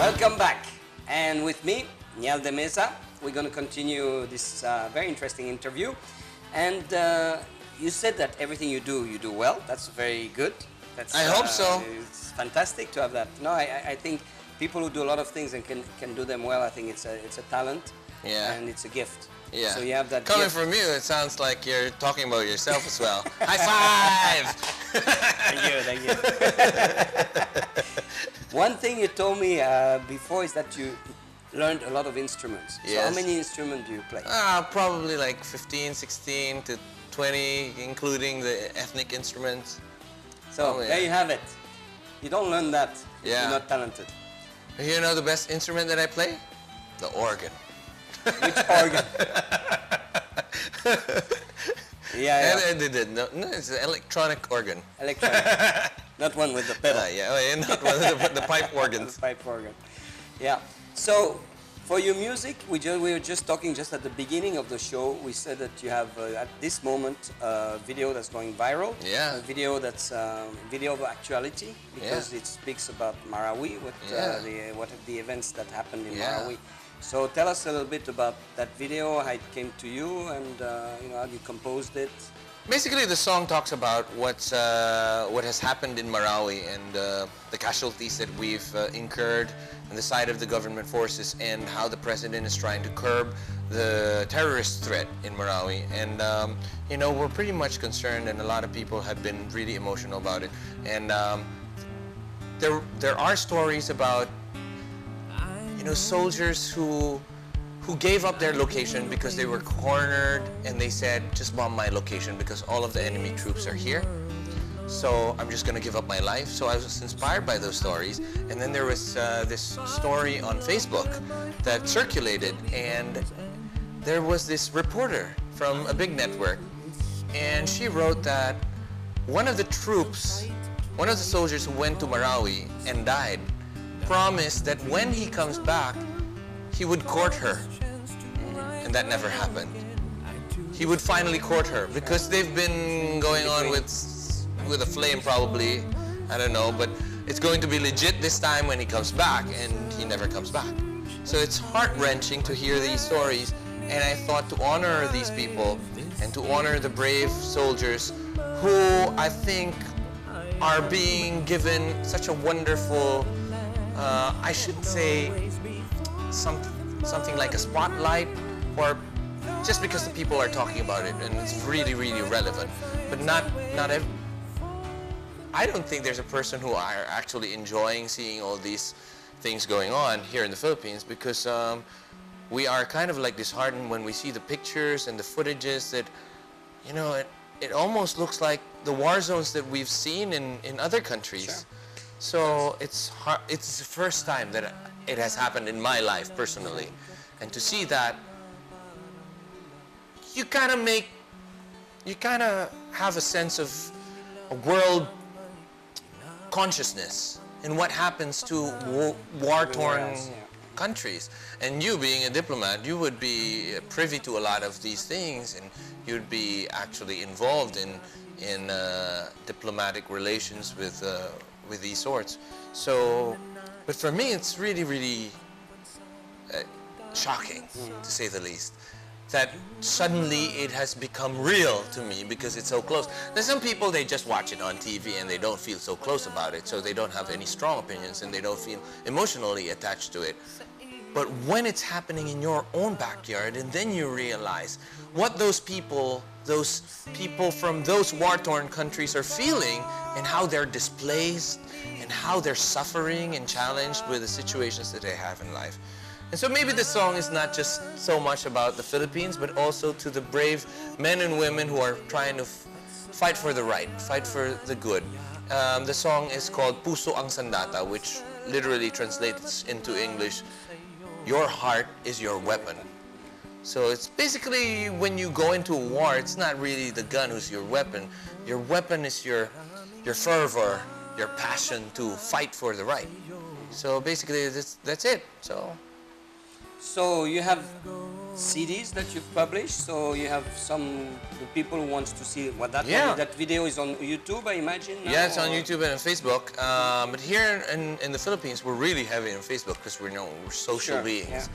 Welcome back. And with me, Njel de Mesa, we're going to continue this very interesting interview. And you said that everything you do well. That's very good. That's, I hope so. It's fantastic to have that. No, I think people who do a lot of things and can do them well, I think it's a talent. Yeah. And it's a gift. Yeah. So you have that Coming gift. from you, it sounds like you're talking about yourself as well. High five! Thank you. One thing you told me before is that you learned a lot of instruments. Yes. So how many instruments do you play? Probably like 15, 16 to 20, including the ethnic instruments. So there you have it. You don't learn that if Yeah. you're not talented. You know the best instrument that I play? The organ. Which organ? Yeah. No, it's an electronic organ. Electronic. Not one with the pedal. Not one of the pipe organs. The pipe organ. Yeah. So for your music, we were just talking just at the beginning of the show. We said that you have at this moment a video that's going viral. Yeah. A video that's video of actuality because it speaks about Marawi, what the events that happened in Marawi. So tell us a little bit about that video, how it came to you, and how you composed it. Basically, the song talks about what has happened in Marawi and the casualties that we've incurred on the side of the government forces, and how the president is trying to curb the terrorist threat in Marawi. And we're pretty much concerned, and a lot of people have been really emotional about it. And there are stories about soldiers who gave up their location because they were cornered, and they said, just bomb my location because all of the enemy troops are here. So I'm just going to give up my life. So I was inspired by those stories. And then there was this story on Facebook that circulated, and there was this reporter from a big network, and she wrote that one of the soldiers who went to Marawi and died, promised that when he comes back, he would court her. And that never happened. He would finally court her because they've been going on with a flame probably, I don't know, but it's going to be legit this time when he comes back, and he never comes back. So it's heart-wrenching to hear these stories, and I thought to honor these people and to honor the brave soldiers who I think are being given such a wonderful I should say something like a spotlight, or just because the people are talking about it and it's really, really relevant. But I don't think there's a person who are actually enjoying seeing all these things going on here in the Philippines, because we are kind of like disheartened when we see the pictures and the footages that, it almost looks like the war zones that we've seen in other countries. Sure. So it's the first time that it has happened in my life personally, and to see that, you kind of have a sense of a world consciousness in what happens to war-torn countries. And you being a diplomat, you would be privy to a lot of these things, and you'd be actually involved in diplomatic relations with these sorts. So, but for me, it's really, really shocking, to say the least, that suddenly it has become real to me because it's so close. There's some people, they just watch it on TV and they don't feel so close about it, so they don't have any strong opinions and they don't feel emotionally attached to it. But when it's happening in your own backyard, and then you realize what those people from those war-torn countries are feeling, and how they're displaced, and how they're suffering and challenged with the situations that they have in life. And so maybe the song is not just so much about the Philippines, but also to the brave men and women who are trying to fight for the right, fight for the good. The song is called Puso ang Sandata, which literally translates into English, your heart is your weapon. So it's basically, when you go into a war, it's not really the gun who's your weapon. Your weapon is your fervor, your passion to fight for the right. So basically, that's it. So So you have CDs that you've published. So you have the people who wants to see what that video is on YouTube, I imagine. Yeah, it's on YouTube and on Facebook. But here in the Philippines, we're really heavy on Facebook because we're social beings.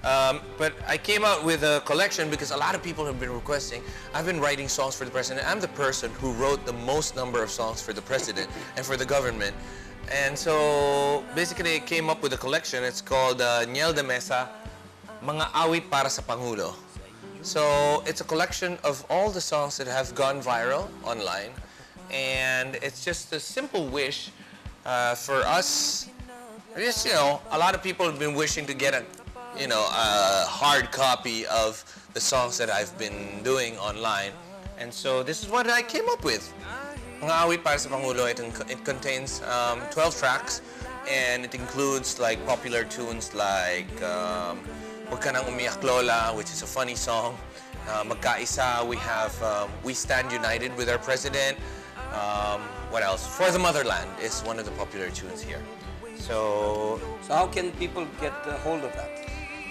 Yeah. But I came out with a collection because a lot of people have been requesting. I've been writing songs for the president. I'm the person who wrote the most number of songs for the president and for the government. And so basically I came up with a collection. It's called Njel de Mesa, Mga Awit para sa Pangulo. So it's a collection of all the songs that have gone viral online. And it's just a simple wish for us. Just, a lot of people have been wishing to get a hard copy of the songs that I've been doing online. And so this is what I came up with. Mga Awit para sa Pangulo, it contains 12 tracks, and it includes like popular tunes like Huwag Ka Nang Umiyak Lola, which is a funny song. Magkaisa, we have We Stand United with Our President. What else? For the Motherland is one of the popular tunes here. So how can people get a hold of that?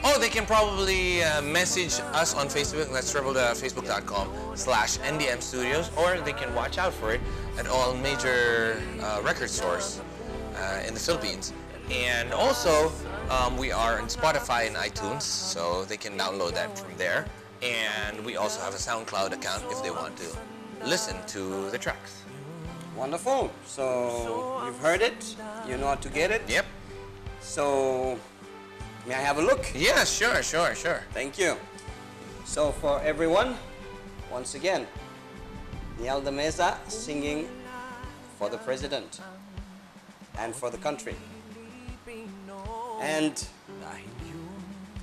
Oh, they can probably message us on Facebook. That's www.facebook.com/NDM Studios, or they can watch out for it at all major record stores in the Philippines. And also, we are on Spotify and iTunes, so they can download that from there. And we also have a SoundCloud account if they want to listen to the tracks. Wonderful. So you've heard it. You know how to get it. Yep. So may I have a look? Yeah, sure. Thank you. So for everyone, once again, Njel de Mesa singing for the president and for the country. And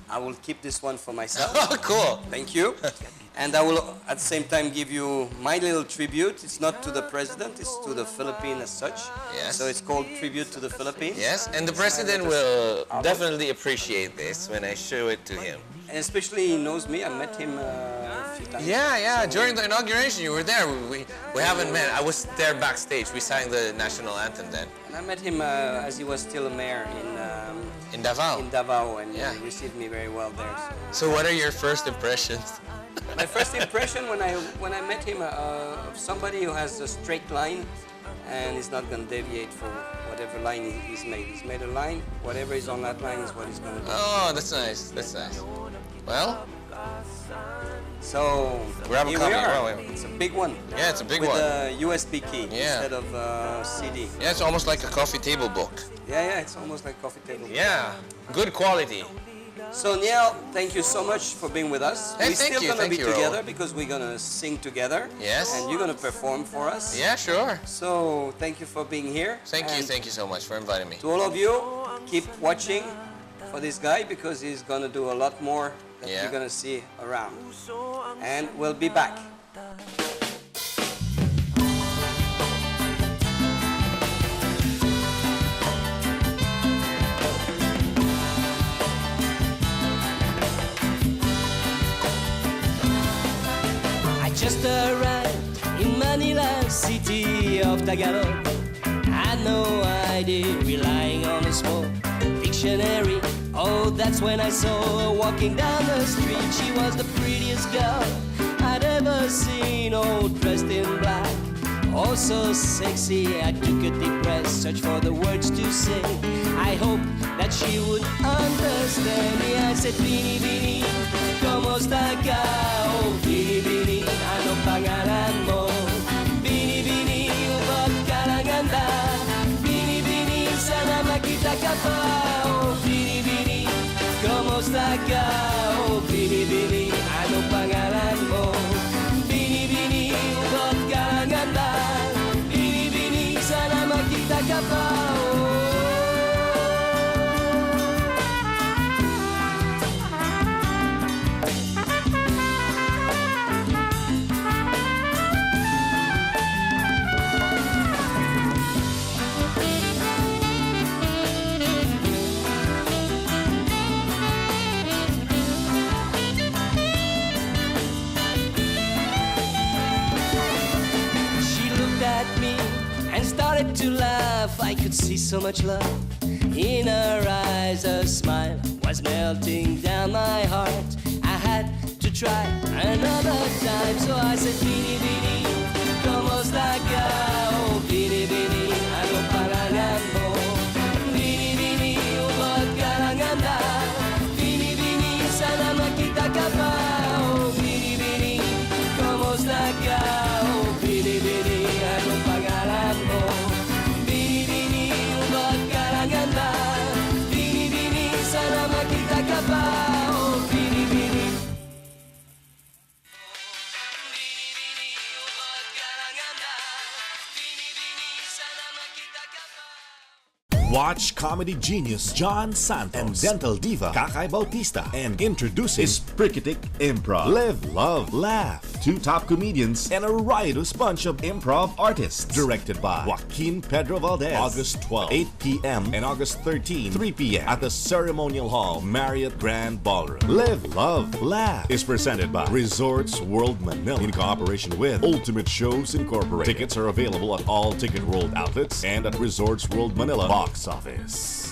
I will keep this one for myself. Oh, cool. Thank you. And I will at the same time give you my little tribute. It's not to the president, it's to the Philippines as such. Yes. So it's called Tribute to the Philippines. Yes, and the president will definitely appreciate this when I show it to him. And especially he knows me. I met him a few times. Yeah. So during the inauguration, you were there. We haven't met. I was there backstage. We sang the national anthem then. And I met him as he was still a mayor in Davao. In Davao, and he received me very well there. So what are your first impressions? My first impression when I met him of somebody who has a straight line and is not going to deviate from whatever line he's made. He's made a line. Whatever is on that line is what he's going to do. Oh, that's nice. That's nice. Well, so grab a copy. It's a big one. Yeah, it's a big one. With a USB key instead of CD. Yeah, it's almost like a coffee table book. Yeah, it's almost like coffee table book. Yeah, good quality. So Njel, thank you so much for being with us. Hey, we're still going to be together Raoul. because we're going to sing together. Yes. And you're going to perform for us. Yeah, sure. So thank you for being here. Thank you so much for inviting me. To all of you, keep watching for this guy because he's going to do a lot more that you're going to see around. And we'll be back. Just arrived in Manila, city of Tagalog. Had no idea, relying on a small dictionary. Oh, that's when I saw her walking down the street. She was the prettiest girl I'd ever seen, all dressed in black. Oh, so sexy, I took a deep breath, searched for the words to say. I hoped that she would understand me. I said, Bini, Bini, ¿cómo está ka? Oh, Bini, Bini, ano pangalan mo? Bini, Bini, ba't ka lang ganda? Bini, Bini, sana makita ka pa. Oh, Bini, Bini, ¿cómo está ka? Oh, Bini, Bini, ano pangalan mo? Bini, Bini, ba't ka lang ganda? Bini, Bini, sana makita ka pa. To laugh, I could see so much love In her eyes a smile was melting down my heart. I had to try another time, so I said, Bini Bini, ¿cómo está acá? Oh, Bini Bini, ano pangalan mo? Bini Bini, ubod ka lang anda. Bini Bini, sana makita ka pa. Oh, Bini Bini, ¿cómo está acá? Oh, Bini Bini, ano pangalan mo? Bini Bini, ubod ka lang anda. Bini Bini, sana makita ka pa. Oh, Bini Bini. Watch comedy genius John Santos and dental diva Kakay Bautista and introducing Sprikitik Improv. Live, love, laugh. Two top comedians and a riotous bunch of improv artists. Directed by Joaquin Pedro Valdez. August 12, 8 p.m. and August 13, 3 p.m. at the Ceremonial Hall, Marriott Grand Ballroom. Live, love, laugh is presented by Resorts World Manila in cooperation with Ultimate Shows Incorporated. Tickets are available at all Ticket World outlets and at Resorts World Manila box office.